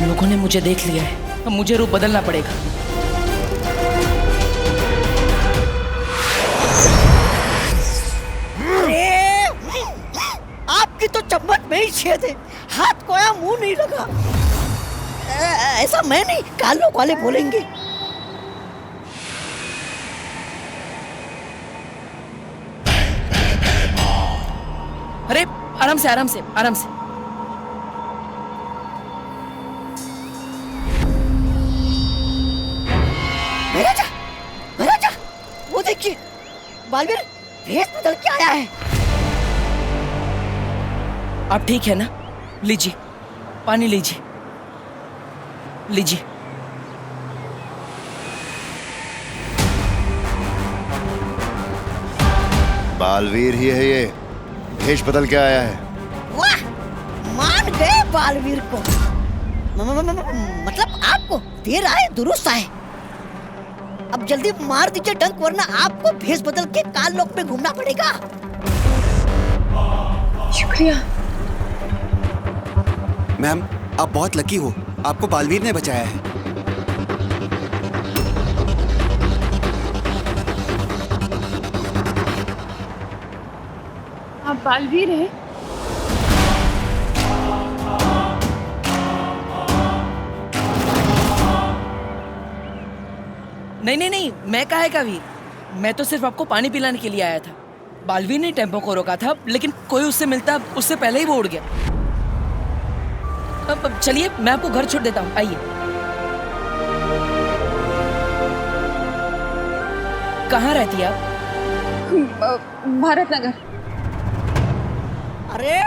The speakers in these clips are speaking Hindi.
लोगों ने मुझे देख लिया है, अब मुझे रूप बदलना पड़ेगा। आपकी तो चम्मच में ही छेद है, हाथ कोया मुंह नहीं लगा। ऐसा मैं नहीं, कालों वाले बोलेंगे। अरे आराम से आराम से आराम से। महाराजा, वो देखिए, बालवीर भेष बदल के आया है। आप ठीक है ना? लीजिए पानी, लीजिए लीजिए। बालवीर ही है ये, भेष बदल के आया है। वाह, मान गए बालवीर को। मतलब आपको देर आए दुरुस्त आए। अब जल्दी मार दीजिए डंक, वरना आपको भेष बदल के काल लोक में घूमना पड़ेगा। शुक्रिया मैम, आप बहुत लकी हो, आपको बालवीर ने बचाया है। आप बालवीर हैं? नहीं नहीं नहीं, मैं काहे का वीर? मैं तो सिर्फ आपको पानी पिलाने के लिए आया था। बालवीर ने टेम्पो को रोका था, लेकिन कोई उससे मिलता उससे पहले ही वो उड़ गया। अब चलिए, मैं आपको घर छोड़ देता हूँ, आइए। कहाँ रहती है आप? भारत नगर। अरे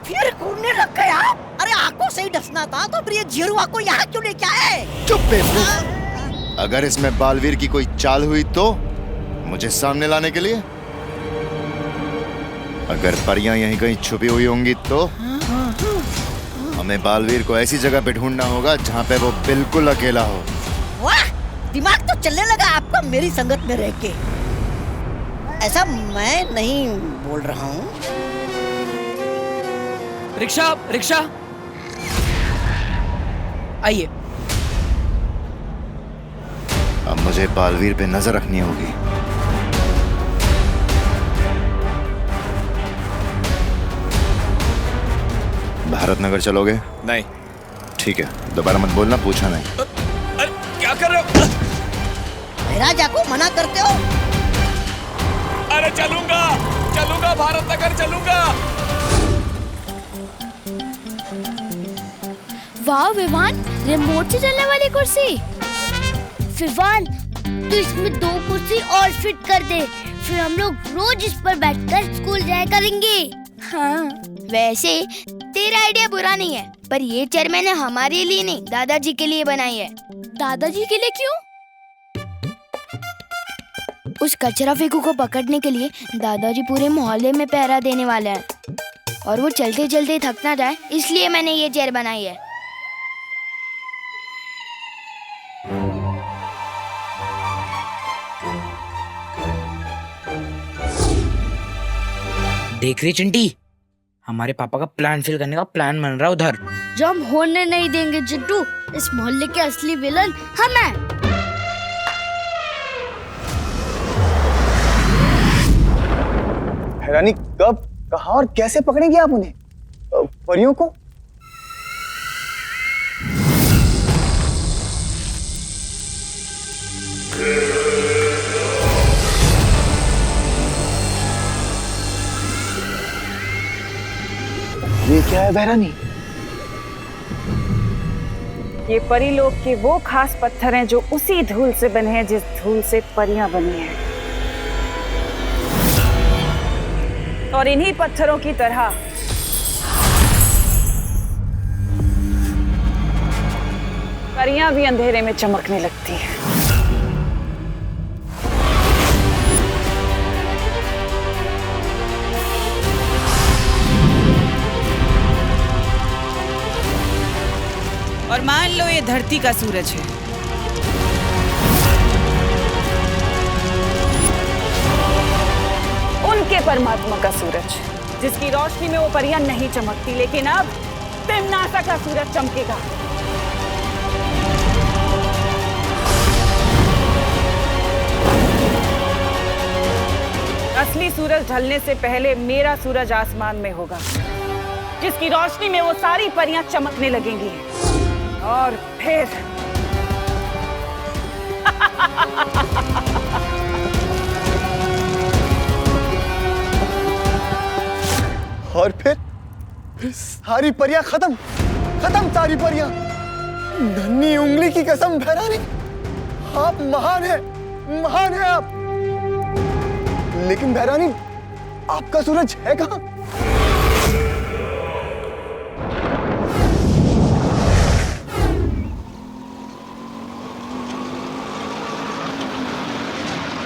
फिर घूमने लग गए आप? अरे आंखों से ही डसना था तो फिर ये झिरुआ को यहाँ क्यों लेके आए? चुप बेवकूफ। अगर इसमें बालवीर की कोई चाल हुई तो मुझे सामने लाने के लिए? अगर परियां यहीं कहीं छुपी हुई होंगी तो हमें बालवीर को ऐसी जगह पे ढूंढना होगा जहाँ पे वो बिल्कुल अकेला हो। वाह, दिमाग तो चलने लगा आपका मेरी संगत में रह के। ऐसा मैं नहीं बोल रहा हूँ। रिक्शा रिक्शा, आइए। अब मुझे बालवीर पे नजर रखनी होगी। भारत नगर चलोगे? नहीं। ठीक है, दोबारा मत बोलना, पूछा नहीं। अरे क्या कर रहे हो? महाराजा को मना करते हो? अरे चलूंगा चलूंगा, भारत नगर चलूंगा। वाह विवान, रिमोट से चलने वाली कुर्सी। विवान, तू इसमें 2 कुर्सी और फिट कर दे, फिर हम लोग रोज इस पर बैठकर स्कूल जाया करेंगे। हाँ, वैसे तेरा आइडिया बुरा नहीं है, पर ये चेयर मैंने हमारे लिए नहीं, दादाजी के लिए बनाई है। दादाजी के लिए क्यों? उस कचरा फेंकू को पकड़ने के लिए दादाजी पूरे मोहल्ले में पहरा देने वाले हैं, और वो चलते चलते थक ना जाए, इसलिए मैंने ये चेयर बनाई है। देख रही चिंटी, हमारे पापा का प्लान फेल करने का प्लान बन रहा है उधर। जो हम होने नहीं देंगे चिट्टू, इस मोहल्ले के असली विलन हम हैं। हैरानी, कब, कहाँ और कैसे पकड़ेंगे आप उन्हें, परियों को? ये क्या है बहरानी? ये परीलोक के वो खास पत्थर हैं जो उसी धूल से बने हैं जिस धूल से परियां बनी हैं। और इन्हीं पत्थरों की तरह परियां भी अंधेरे में चमकने लगती हैं। और मान लो ये धरती का सूरज है। उन उनके परमात्मा का सूरज, जिसकी रोशनी में वो परियां नहीं चमकती, लेकिन अब तिम्नासा का सूरज चमकेगा। असली सूरज ढलने से पहले मेरा सूरज आसमान में होगा, जिसकी रोशनी में वो सारी परियां चमकने लगेंगी। और फिर और फिर सारी परियां खत्म, खत्म सारी परियां। धन्नी उंगली की कसम भैरानी, आप महान हैं, महान हैं आप। लेकिन भैरानी, आपका सूरज है कहां?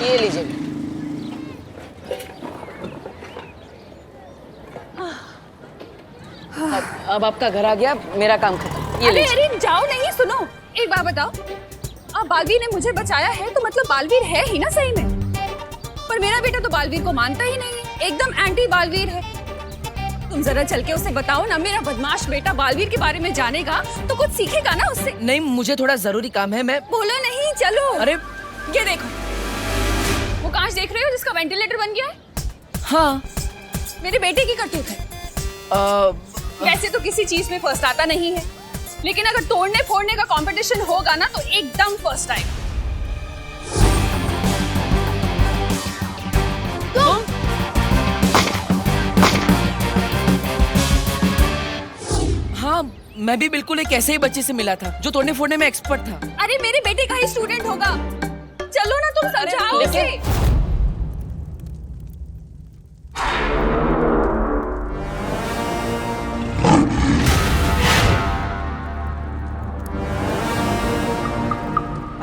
ये लीजिए। अब आपका घर आ गया, मेरा काम खत्म। ये अरे लीजिए। अरे जाओ नहीं, सुनो एक बात बताओ, अब बालवीर ने मुझे बचाया है तो मतलब बालवीर है ही ना सही में। पर मेरा बेटा तो बालवीर को मानता ही नहीं है, एकदम एंटी बालवीर है। तुम जरा चल के उसे बताओ ना, मेरा बदमाश बेटा बालवीर के बारे में जानेगा तो कुछ सीखेगा ना उससे। नहीं, मुझे थोड़ा जरूरी काम है, मैं। बोलो नहीं, चलो। अरे ये देखो, वो कांच देख रहे हो जिसका वेंटिलेटर बन गया है? हाँ। मेरे बेटे की करतूत है। वैसे तो किसी चीज में फर्स्ट आता नहीं है, लेकिन अगर तोड़ने फोड़ने का कंपटीशन होगा ना तो एकदम फर्स्ट आएगा। हाँ, मैं भी बिल्कुल एक ऐसे ही बच्चे से मिला था जो तोड़ने फोड़ने में एक्सपर्ट था। अरे मेरे बेटे का ही स्टूडेंट होगा, चलो ना तुम समझाओ उसे।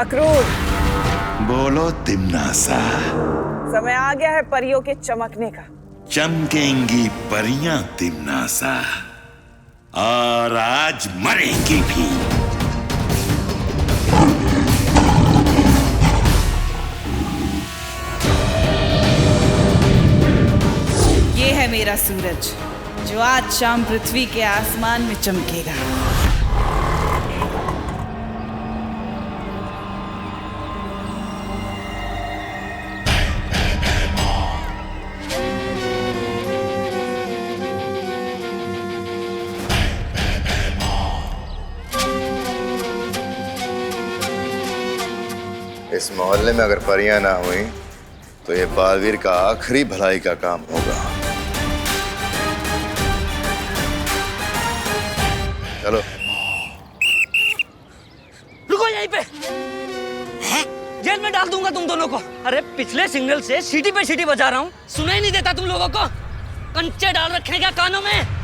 अक्रूर, बोलो तिम्नासा। समय आ गया है परियों के चमकने का। चमकेंगी परियां तिम्नासा, और आज मरेंगी भी। ये है मेरा सूरज, जो आज शाम पृथ्वी के आसमान में चमकेगा। इस मोहल्ले में अगर परियां ना हुई तो ये बालवीर का आखिरी भलाई का काम होगा। चलो। रुको यहीं पे। जेल में डाल दूंगा तुम दोनों को। अरे पिछले सिग्नल से सीटी पे सीटी बजा रहा हूँ, सुनाई नहीं देता तुम लोगों को? कंचे डाल रखे क्या कानों में?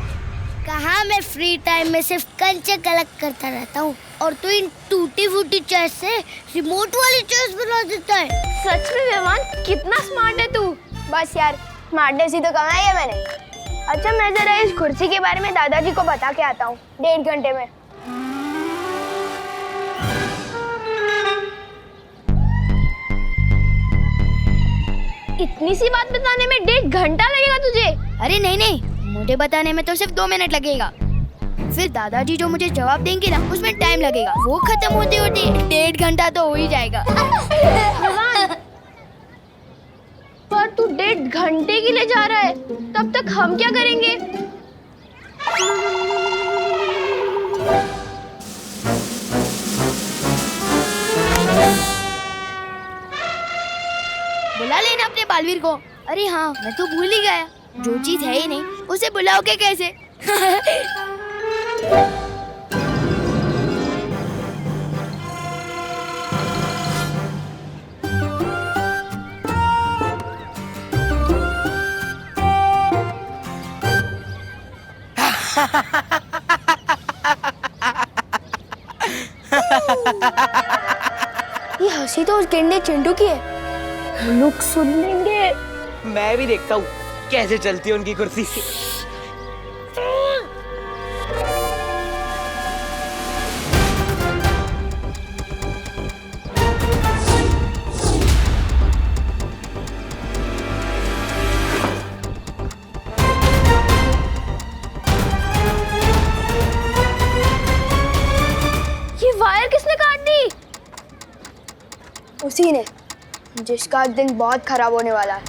कहाँ मैं फ्री टाइम में सिर्फ कंचे कलेक्ट करता रहता हूँ, और तू इन टूटी फूटी चेस से रिमोट वाली चेस बना देता है। सच में विवान, कितना स्मार्ट है तू। बस यार, स्मार्टनेस ही तो कमाई है मैंने। अच्छा, मैं जरा इस कुर्सी के बारे में दादाजी को बता के आता हूँ 1.5 घंटे में। इतनी सी बात बताने में 1.5 घंटा लगेगा तुझे? अरे नहीं नहीं, मुझे बताने में तो सिर्फ 2 मिनट लगेगा। फिर दादाजी जो मुझे जवाब देंगे ना, उसमें टाइम लगेगा। वो खत्म होते होते 1.5 घंटा तो हो ही जाएगा। पर तू 1.5 घंटे के लिए जा रहा है, तब तक हम क्या करेंगे? बुला लेना अपने बालवीर को। अरे हाँ, मैं तो भूल ही गया, जो चीज है ही नहीं उसे बुलाओगे कैसे? ये हंसी तो उस गेंडे चिंटू की है। लोग सुन लेंगे। मैं भी देखता हूँ कैसे चलती है उनकी कुर्सी। सीन है जिसका आज दिन बहुत खराब होने वाला है।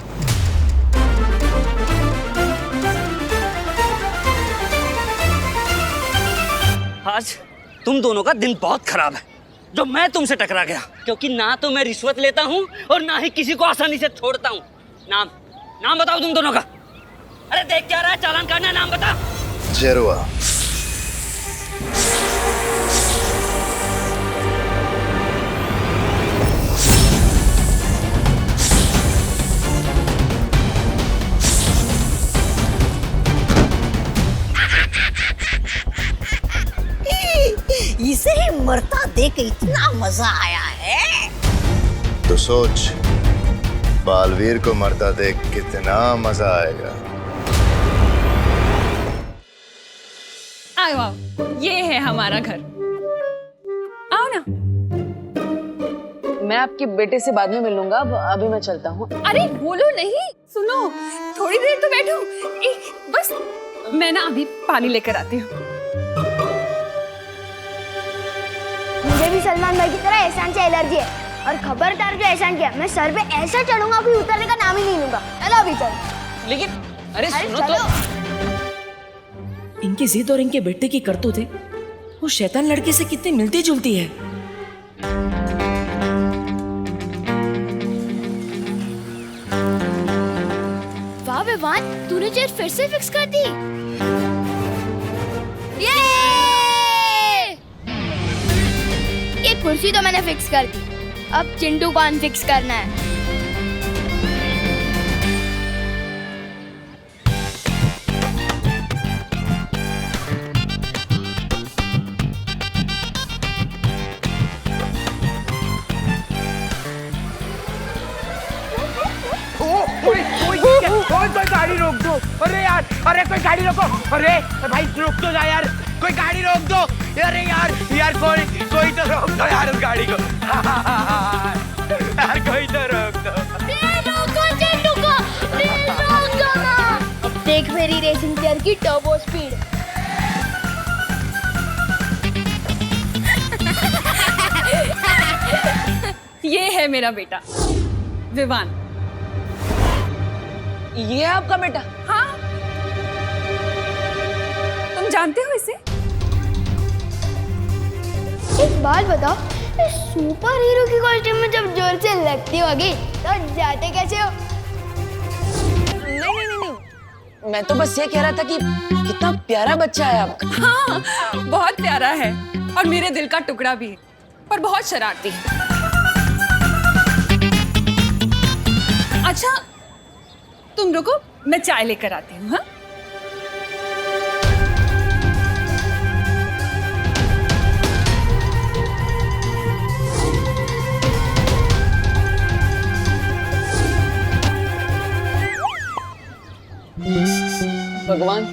आज तुम दोनों का दिन बहुत खराब है जो मैं तुमसे टकरा गया, क्योंकि ना तो मैं रिश्वत लेता हूँ और ना ही किसी को आसानी से छोड़ता हूँ। नाम बताओ तुम दोनों का। अरे देख क्या रहा है, चालान काटना है, नाम बता। जरुआ। इसे ही मरता देख इतना मजा आया है। तो सोच, बालवीर को मरता देख कितना मजा आएगा। आओ आओ, ये है हमारा घर। आओ ना। मैं आपके बेटे से बाद में मिलूंगा, अभी मैं चलता हूँ। अरे बोलो नहीं, सुनो, थोड़ी देर तो बैठो। बस मैं ना अभी पानी लेकर आती हूँ। मुझे भी सलमान भाई की तरह एहसान से एलर्जी है, और खबरदार जो एहसान किया मैं सर पे ऐसा चढ़ूंगा कि उतरने का नाम ही नहीं लूंगा। चलो अभी चलो। लेकिन अरे सुनो तो, इनकी जिद और इनके बेटे की करतूतें वो शैतान लड़के से कितनी मिलती जुलती है। वाह विवान, तूने चेयर फिर से फिक्स कर दी। ये कुर्सी तो मैंने फिक्स कर दी, अब चिंटू को अनफिक्स करना है। कोई गाड़ी रोक दो। अरे यार, अरे कोई गाड़ी रोको। अरे भाई रोक दो जा यार, कोई गाड़ी रोक दो। अरे यार कोई तो रोक दो यार उस गाड़ी को। यार कोई तो रोक दो। अब देख मेरी रेसिंग चेयर की टर्बो स्पीड। ये है मेरा बेटा विवान। ये है आपका बेटा? हाँ, तुम जानते हो इसे? एक बात बताओ, सुपर हीरो की कॉस्ट्यूम में जब जोर से लगती होगी तो जाते कैसे हो? नहीं, मैं तो बस ये कह रहा था कि कितना प्यारा बच्चा है आपका। हाँ, बहुत प्यारा है और मेरे दिल का टुकड़ा भी है, पर बहुत शरारती है। अच्छा तुम रुको, मैं चाय लेकर आती हूँ। हाँ, भगवान,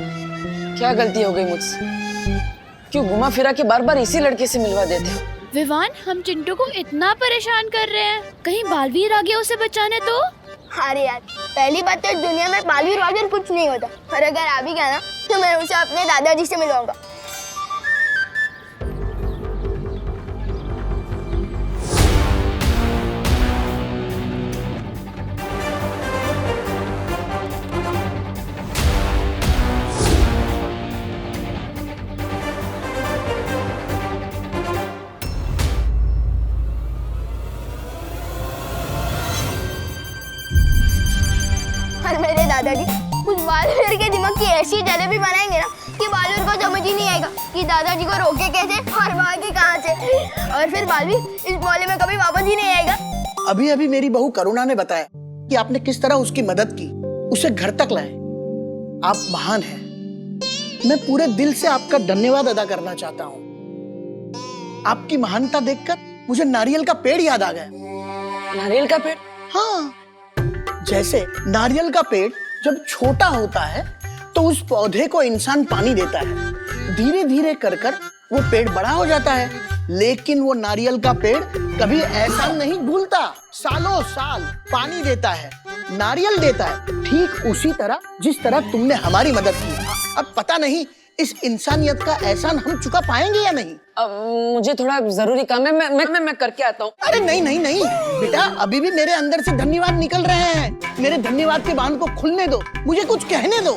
क्या गलती हो गई मुझसे? क्यों घुमा फिरा के बार बार इसी लड़के से मिलवा देते हो? विवान, हम चिंटू को इतना परेशान कर रहे हैं, कहीं बालवीर आ गया उसे बचाने तो? अरे यार, पहली बात तो दुनिया में बालवीर वालवीर कुछ नहीं होता, और अगर आ भी गया ना तो मैं उसे अपने दादाजी से मिलवाऊंगा। और मेरे दादाजी उस बालवीर के दिमाग की ऐसी जलेबी बनाएंगे ना कि बालवीर को समझ ही नहीं आएगा कि दादाजी को रोके कैसे और भागे कहाँ से, और फिर बालवीर इस मोहल्ले में कभी वापस ही नहीं आएगा। अभी अभी मेरी बहू करुणा ने बताया कि आपने किस तरह उसकी मदद की, उसे घर तक लाए। आप महान हैं। मैं पूरे दिल से आपका धन्यवाद अदा करना चाहता हूँ। आपकी महानता देखकर मुझे नारियल का पेड़ याद आ गया। नारियल का पेड़? हाँ, जैसे नारियल का पेड़ जब छोटा होता है तो उस पौधे को इंसान पानी देता है, धीरे धीरे कर कर वो पेड़ बड़ा हो जाता है। लेकिन वो नारियल का पेड़ कभी ऐसा नहीं भूलता, सालों साल पानी देता है, नारियल देता है, ठीक उसी तरह जिस तरह तुमने हमारी मदद की। अब पता नहीं इस इंसानियत का एहसान हम चुका पाएंगे या नहीं। मुझे थोड़ा जरूरी काम है, मैं करके आता हूँ। अरे नहीं नहीं नहीं बेटा, अभी भी मेरे अंदर से धन्यवाद निकल रहे हैं। मेरे धन्यवाद के बांध को खुलने दो, मुझे कुछ कहने दो।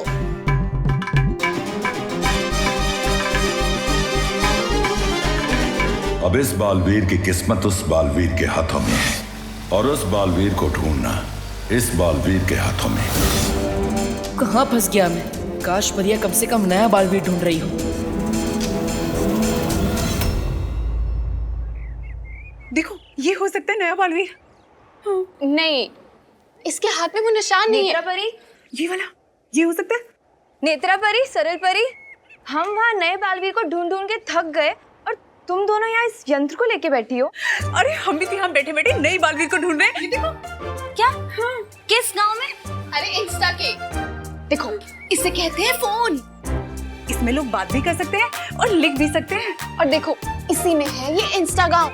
अब इस बालवीर की किस्मत उस बालवीर के हाथों में है, और उस बालवीर को ढूंढना इस बालवीर के हाथों में। कहाँ फंस गया मैं? काश परिया कम से कम नया बालवीर ढूंढ रही हो। देखो, ये हो सकता है नया बालवीर। नहीं, इसके हाथ में वो निशान नहीं है। नेत्रा परी, ये वाला, ये हो सकता है। नेत्रा परी, सरल परी, हम वहाँ नए बालवीर को ढूंढ ढूंढ के थक गए और तुम दोनों यहाँ इस यंत्र को लेके बैठी हो। अरे हम भी यहाँ बैठे बैठे नई बालवीर को ढूंढ रहे हैं। ये देखो। क्या? किस गांव में? अरे इंस्टा के। देखो, इसे कहते हैं फोन। इसमें लोग बात भी कर सकते हैं और लिख भी सकते हैं। और देखो, इसी में है ये इंस्टा गांव।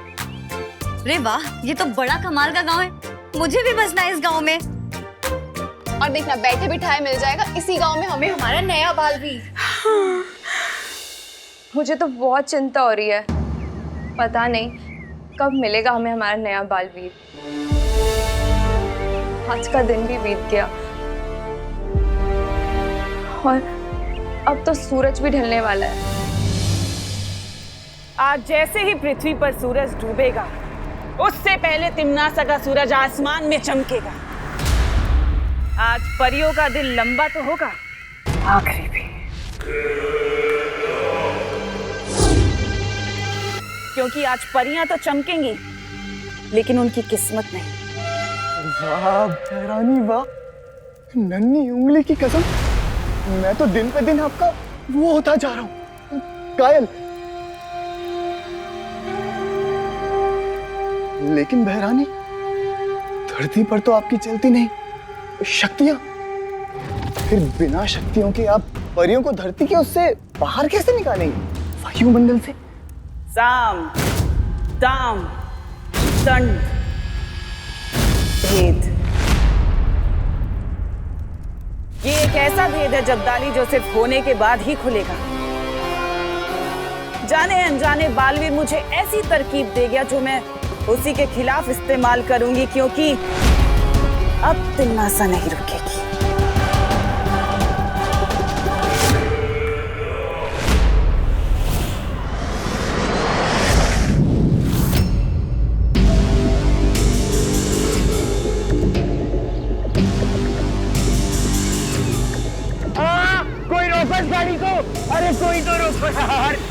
अरे वाह, ये तो बड़ा कमाल का गांव है। मुझे भी बसना है इस गांव में। और देखना, बैठे बिठाए मिल जाएगा इसी गांव में हमें हमारा नया बालवीर। मुझे तो बहुत चिंता हो रही है। पता नहीं कब मिलेगा हमें हमारा नया बालवीर। आज का दिन भी बीत गया और अब तो सूरज भी ढलने वाला है। आज जैसे ही पृथ्वी पर सूरज डूबेगा, उससे पहले तिम्नासा का सूरज आसमान में चमकेगा। आज परियों का दिन लंबा तो होगा, आखिरी भी। क्योंकि आज परियां तो चमकेंगी, लेकिन उनकी किस्मत नहीं। वाह भैरानी वाह, नन्ही उंगली की कसम, मैं तो दिन पे दिन आपका वो होता जा रहा हूँ, कायल। लेकिन बहरानी, धरती पर तो आपकी चलती नहीं शक्तियां, फिर बिना शक्तियों के आप परियों को धरती के उससे बाहर कैसे निकालेंगे, वायुमंडल से? साम, दाम, दंड, भेद। ये एक ऐसा भेद है जब्दाली जो सिर्फ होने के बाद ही खुलेगा। जाने अनजाने बालवीर मुझे ऐसी तरकीब दे गया जो मैं उसी के खिलाफ इस्तेमाल करूंगी, क्योंकि अब तिम्नासा नहीं रुकेगी। कोई रोको इस गाड़ी को, अरे कोई तो रोको यार।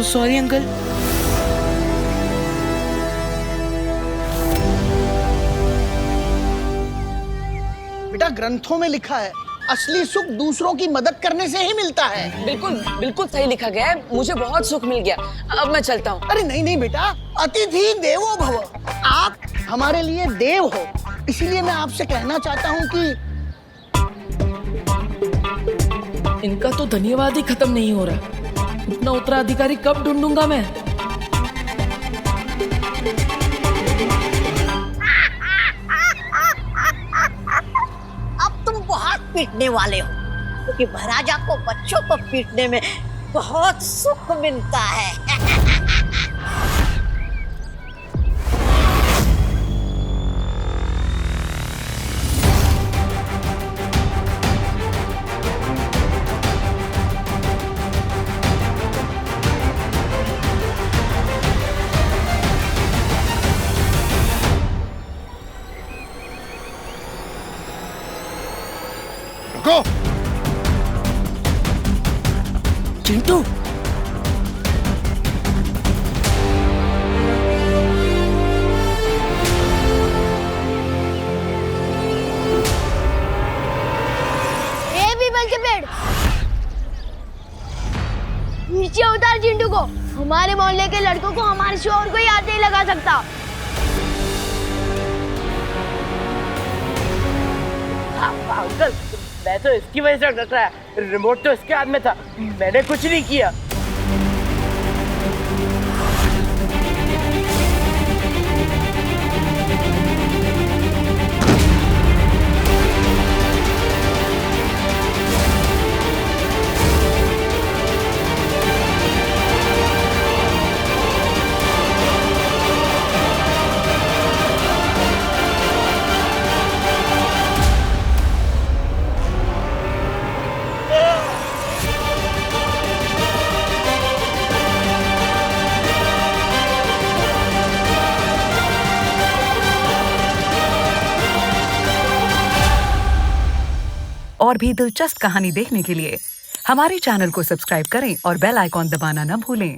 Sorry uncle. बेटा, ग्रंथों में लिखा है असली सुख दूसरों की मदद करने से ही मिलता है। बिल्कुल बिल्कुल सही लिखा गया है। मुझे बहुत सुख मिल गया। अब मैं चलता हूँ। अरे नहीं नहीं बेटा, अतिथि देवो भव। आप हमारे लिए देव हो, इसीलिए मैं आपसे कहना चाहता हूँ कि इनका तो धन्यवाद ही खत्म नहीं हो रहा। इतना उत्तराधिकारी कब ढूंढूंगा मैं? अब तुम बहुत पीटने वाले हो, क्योंकि महाराजा को बच्चों को पीटने में बहुत सुख मिलता है। चिंटू, ए पीपल के पेड़, नीचे उतार चिंटू को। हमारे मोहल्ले के लड़कों को हमारे शोर को ही हाथ नहीं लगा सकता। अंकल मैं तो इसकी वजह से डर रहा है, रिमोट तो इसके हाथ में था, मैंने कुछ नहीं किया। और भी दिलचस्प कहानी देखने के लिए हमारे चैनल को सब्सक्राइब करें और बेल आइकॉन दबाना न भूलें।